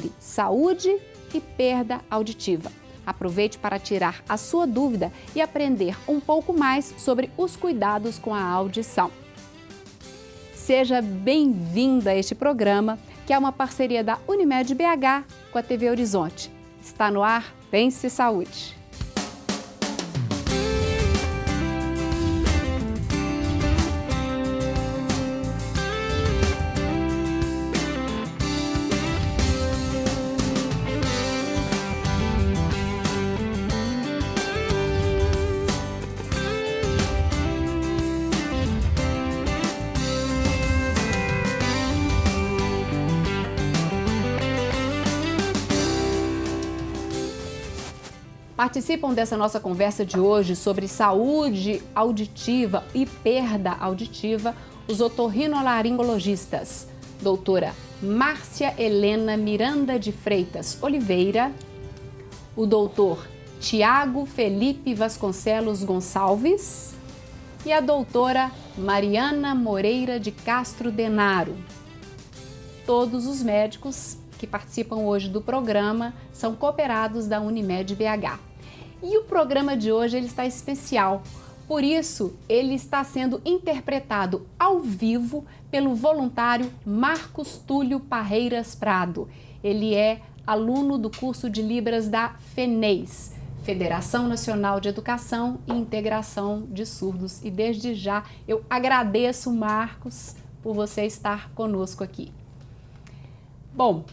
sobre saúde e perda auditiva. Aproveite para tirar a sua dúvida e aprender um pouco mais sobre os cuidados com a audição. Seja bem-vinda a este programa, que é uma parceria da Unimed BH com a TV Horizonte. Está no ar Pense Saúde. Participam dessa nossa conversa de hoje sobre saúde auditiva e perda auditiva os otorrinolaringologistas, doutora Márcia Helena Miranda de Freitas Oliveira, o doutor Tiago Felipe Vasconcelos Gonçalves e a doutora Mariana Moreira de Castro Denaro. Todos os médicos que participam hoje do programa são cooperados da Unimed BH. E o programa de hoje ele está especial, por isso ele está sendo interpretado ao vivo pelo voluntário Marcos Túlio Parreiras Prado. Ele é aluno do curso de Libras da FENEIS, Federação Nacional de Educação e Integração de Surdos. E desde já eu agradeço, Marcos, por você estar conosco aqui. Bom,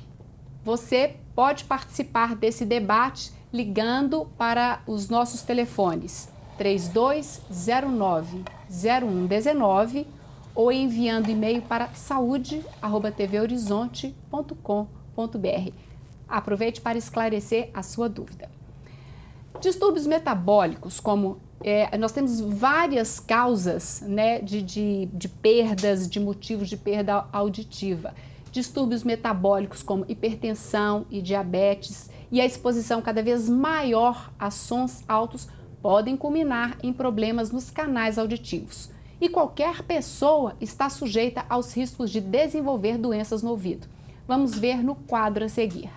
você pode participar desse debate ligando para os nossos telefones 3209-0119 ou enviando e-mail para saude@tvhorizonte.com.br. Aproveite para esclarecer a sua dúvida. Distúrbios metabólicos, como nós temos várias causas, né, de perdas, de motivos de perda auditiva. Distúrbios metabólicos como hipertensão e diabetes e a exposição cada vez maior a sons altos podem culminar em problemas nos canais auditivos. E qualquer pessoa está sujeita aos riscos de desenvolver doenças no ouvido. Vamos ver no quadro a seguir.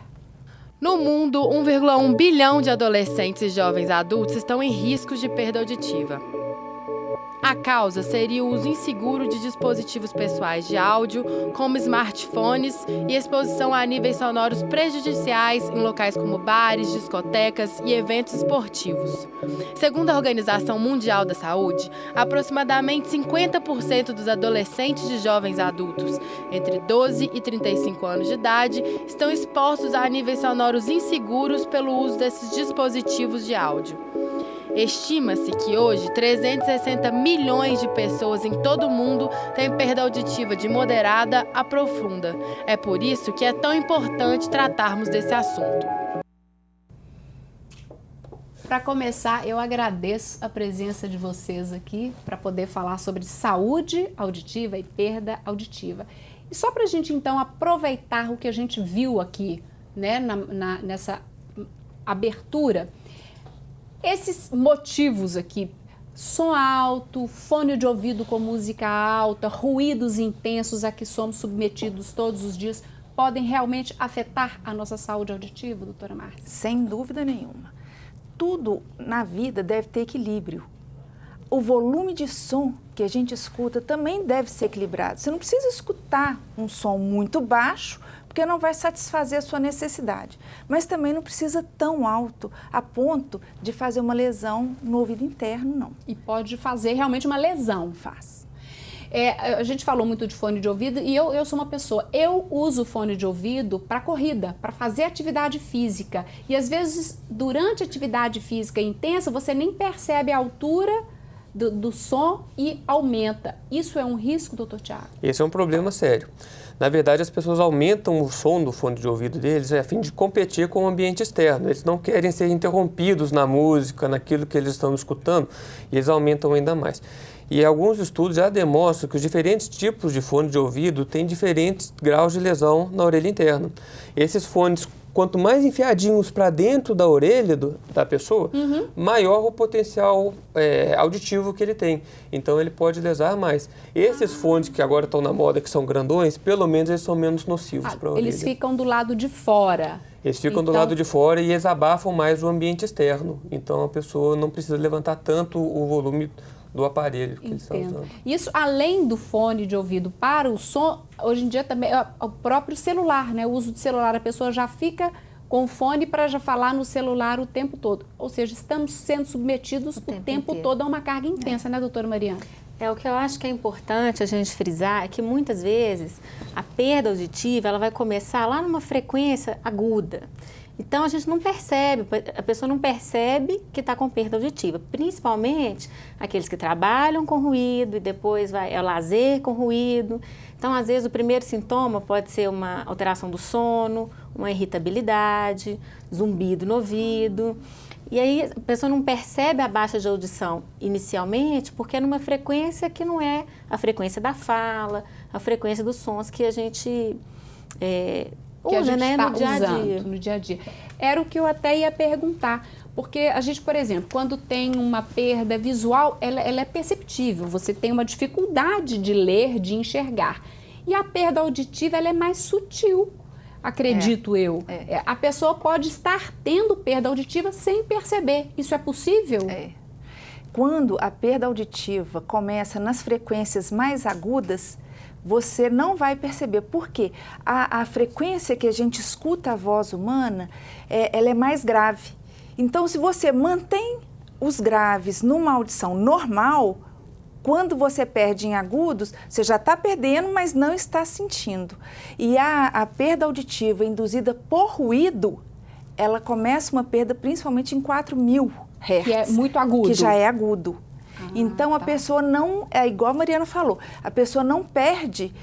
No mundo, 1,1 bilhão de adolescentes e jovens adultos estão em riscos de perda auditiva. A causa seria o uso inseguro de dispositivos pessoais de áudio, como smartphones, e exposição a níveis sonoros prejudiciais em locais como bares, discotecas e eventos esportivos. Segundo a Organização Mundial da Saúde, aproximadamente 50% dos adolescentes e jovens adultos entre 12 e 35 anos de idade estão expostos a níveis sonoros inseguros pelo uso desses dispositivos de áudio. Estima-se que hoje 360 milhões de pessoas em todo o mundo têm perda auditiva de moderada a profunda. É por isso que é tão importante tratarmos desse assunto. Para começar, eu agradeço a presença de vocês aqui para poder falar sobre saúde auditiva e perda auditiva. E só para a gente então aproveitar o que a gente viu aqui, né, nessa abertura, esses motivos aqui, som alto, fone de ouvido com música alta, ruídos intensos a que somos submetidos todos os dias, podem realmente afetar a nossa saúde auditiva, doutora Márcia? Sem dúvida nenhuma. Tudo na vida deve ter equilíbrio. O volume de som que a gente escuta também deve ser equilibrado. Você não precisa escutar um som muito baixo, porque não vai satisfazer a sua necessidade. Mas também não precisa tão alto a ponto de fazer uma lesão no ouvido interno, não. E pode fazer realmente uma lesão. Faz. A gente falou muito de fone de ouvido e eu sou uma pessoa, eu uso fone de ouvido para corrida, para fazer atividade física. E às vezes, durante a atividade física intensa, você nem percebe a altura do som e aumenta. Isso é um risco, doutor Tiago? Esse é um problema sério. Na verdade, as pessoas aumentam o som do fone de ouvido deles a fim de competir com o ambiente externo. Eles não querem ser interrompidos na música, naquilo que eles estão escutando, e eles aumentam ainda mais. E alguns estudos já demonstram que os diferentes tipos de fone de ouvido têm diferentes graus de lesão na orelha interna. Esses fones, quanto mais enfiadinhos para dentro da orelha da pessoa, maior o potencial auditivo que ele tem. Então, ele pode lesar mais. Esses fones que agora estão na moda, que são grandões, pelo menos eles são menos nocivos para a orelha. Eles ficam do lado de fora. Eles ficam do lado de fora e eles abafam mais o ambiente externo. Então, a pessoa não precisa levantar tanto o volume do aparelho que eles estão usando. Isso, além do fone de ouvido para o som, hoje em dia também é o próprio celular, né? O uso de celular, a pessoa já fica com o fone para já falar no celular o tempo todo. Ou seja, estamos sendo submetidos o tempo todo a uma carga intensa, né, doutora Mariana? O que eu acho que é importante a gente frisar é que muitas vezes a perda auditiva ela vai começar lá numa frequência aguda. Então, a gente não percebe, a pessoa não percebe que está com perda auditiva, principalmente aqueles que trabalham com ruído e depois é o lazer com ruído. Então, às vezes, o primeiro sintoma pode ser uma alteração do sono, uma irritabilidade, zumbido no ouvido. E aí, a pessoa não percebe a baixa de audição inicialmente porque é numa frequência que não é a frequência da fala, a frequência dos sons que a gente que a gente está no dia a usando dia. no dia a dia. Era o que eu até ia perguntar, porque a gente, por exemplo, quando tem uma perda visual, ela é perceptível, você tem uma dificuldade de ler, de enxergar. E a perda auditiva, ela é mais sutil, acredito eu. A pessoa pode estar tendo perda auditiva sem perceber. Isso é possível? Quando a perda auditiva começa nas frequências mais agudas, você não vai perceber, porque a frequência que a gente escuta a voz humana, ela é mais grave. Então, se você mantém os graves numa audição normal, quando você perde em agudos, você já está perdendo, mas não está sentindo. E a perda auditiva induzida por ruído, ela começa uma perda principalmente em 4.000 Hz. Que é muito agudo. Que já é agudo. Então, a pessoa não, igual a Mariana falou, a pessoa não perde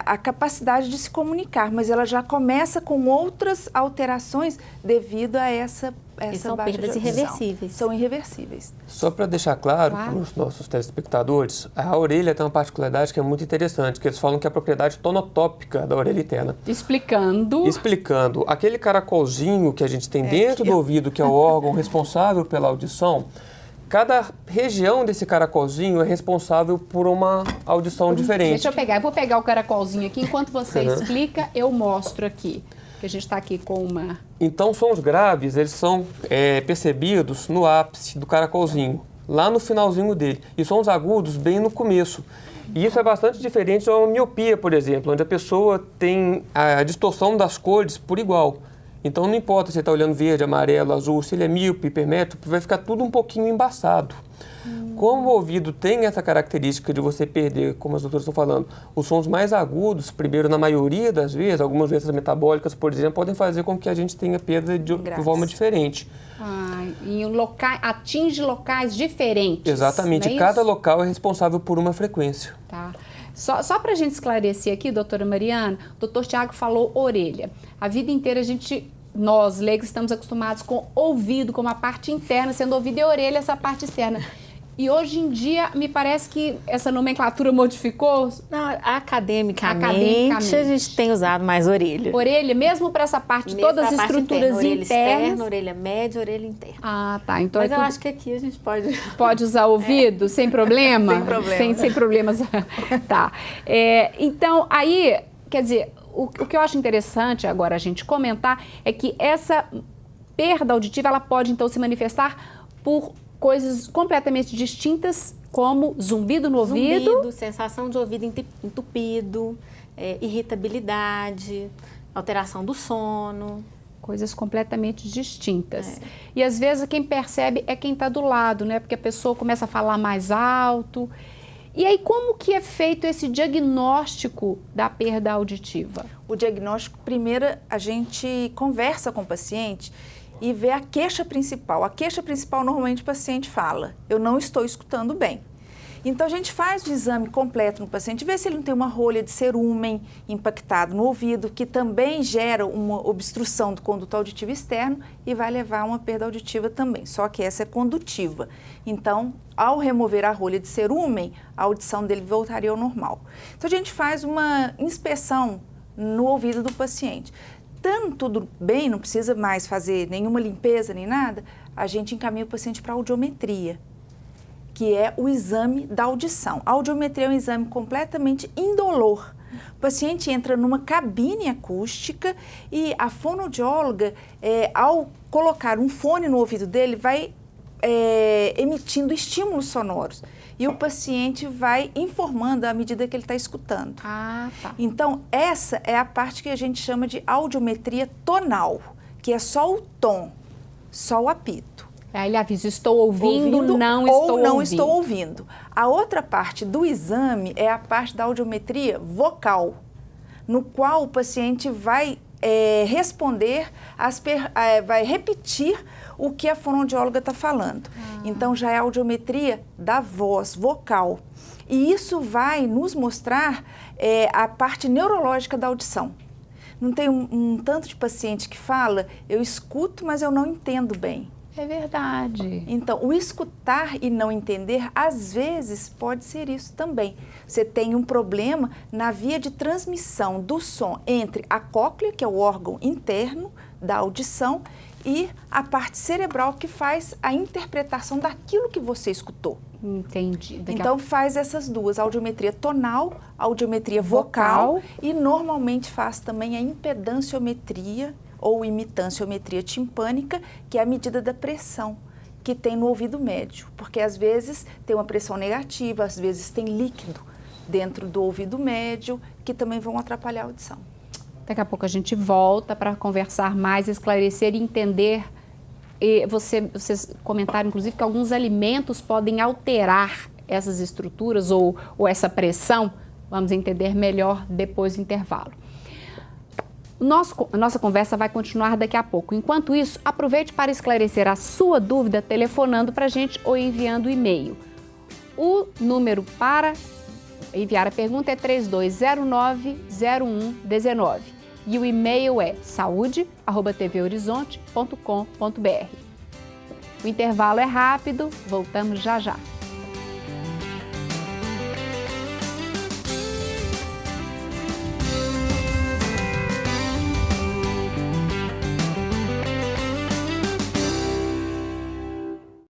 a capacidade de se comunicar, mas ela já começa com outras alterações devido a essa são baixa perdas de audição. irreversíveis. São irreversíveis. Só para deixar claro para os nossos telespectadores, a orelha tem uma particularidade que é muito interessante, que eles falam que é a propriedade tonotópica da orelha interna. Explicando, aquele caracolzinho que a gente tem dentro do ouvido, que é o órgão responsável pela audição, cada região desse caracolzinho é responsável por uma audição diferente. Deixa eu vou pegar o caracolzinho aqui, enquanto você explica, eu mostro aqui, que a gente está aqui com uma... Então, sons graves, eles são percebidos no ápice do caracolzinho, lá no finalzinho dele, e sons agudos bem no começo. E isso é bastante diferente de uma miopia, por exemplo, onde a pessoa tem a distorção das cores por igual. Então, não importa se ele está olhando verde, amarelo, azul, se ele é míope, hipermétrope, vai ficar tudo um pouquinho embaçado. Como o ouvido tem essa característica de você perder, como as doutoras estão falando, os sons mais agudos, primeiro, na maioria das vezes, algumas doenças metabólicas, por exemplo, podem fazer com que a gente tenha perda de forma diferente. E atinge locais diferentes. Exatamente. Cada local é responsável por uma frequência. Tá. Só para a gente esclarecer aqui, doutora Mariana, o doutor Tiago falou orelha. A vida inteira nós, leigos, estamos acostumados com ouvido, como a parte interna, sendo ouvido, e orelha, essa parte externa. E hoje em dia, me parece que essa nomenclatura modificou? Não, academicamente, a gente tem usado mais orelha. Orelha, mesmo para essa parte, todas as estruturas orelha internas? Externa, orelha média, orelha interna. Ah, tá. Então mas eu acho que aqui a gente pode... Pode usar ouvido, sem problema? Sem problema. Sem problemas. Tá. Então, aí, quer dizer, o que eu acho interessante agora a gente comentar é que essa perda auditiva, ela pode, então, se manifestar por coisas completamente distintas, como zumbido no ouvido. Sensação de ouvido entupido, irritabilidade, alteração do sono. Coisas completamente distintas. E às vezes quem percebe é quem está do lado, né? Porque a pessoa começa a falar mais alto. E aí, como que é feito esse diagnóstico da perda auditiva? O diagnóstico, primeiro, a gente conversa com o paciente e vê a queixa principal. A queixa principal, normalmente, o paciente fala, eu não estou escutando bem. Então, a gente faz o exame completo no paciente, vê se ele não tem uma rolha de cerúmen impactado no ouvido, que também gera uma obstrução do conduto auditivo externo e vai levar a uma perda auditiva também, só que essa é condutiva. Então, ao remover a rolha de cerúmen, a audição dele voltaria ao normal. Então, a gente faz uma inspeção no ouvido do paciente. Estando tudo bem, não precisa mais fazer nenhuma limpeza nem nada, a gente encaminha o paciente para a audiometria, que é o exame da audição. A audiometria é um exame completamente indolor. O paciente entra numa cabine acústica e a fonoaudióloga, ao colocar um fone no ouvido dele, vai emitindo estímulos sonoros. E o paciente vai informando à medida que ele está escutando. Ah, tá. Então, essa é a parte que a gente chama de audiometria tonal, que é só o tom, só o apito. Aí ele avisa, estou ouvindo, não estou ouvindo. A outra parte do exame é a parte da audiometria vocal, no qual o paciente vai responder, vai repetir o que a fonoaudióloga está falando. Então, já é a audiometria da voz, vocal. E isso vai nos mostrar a parte neurológica da audição. Não tem um tanto de paciente que fala, eu escuto, mas eu não entendo bem. É verdade. Então, o escutar e não entender, às vezes, pode ser isso também. Você tem um problema na via de transmissão do som entre a cóclea, que é o órgão interno da audição, e a parte cerebral que faz a interpretação daquilo que você escutou. Entendi. Então, faz essas duas, audiometria tonal, audiometria vocal e normalmente faz também a impedanciometria, ou imitanciometria timpânica, que é a medida da pressão que tem no ouvido médio, porque às vezes tem uma pressão negativa, às vezes tem líquido dentro do ouvido médio, que também vão atrapalhar a audição. Daqui a pouco a gente volta para conversar mais, esclarecer e entender. E vocês comentaram, inclusive, que alguns alimentos podem alterar essas estruturas ou essa pressão. Vamos entender melhor depois do intervalo. Nossa conversa vai continuar daqui a pouco. Enquanto isso, aproveite para esclarecer a sua dúvida telefonando para a gente ou enviando e-mail. O número para enviar a pergunta é 3209-0119 e o e-mail é saude@tvhorizonte.com.br. O intervalo é rápido, voltamos já já.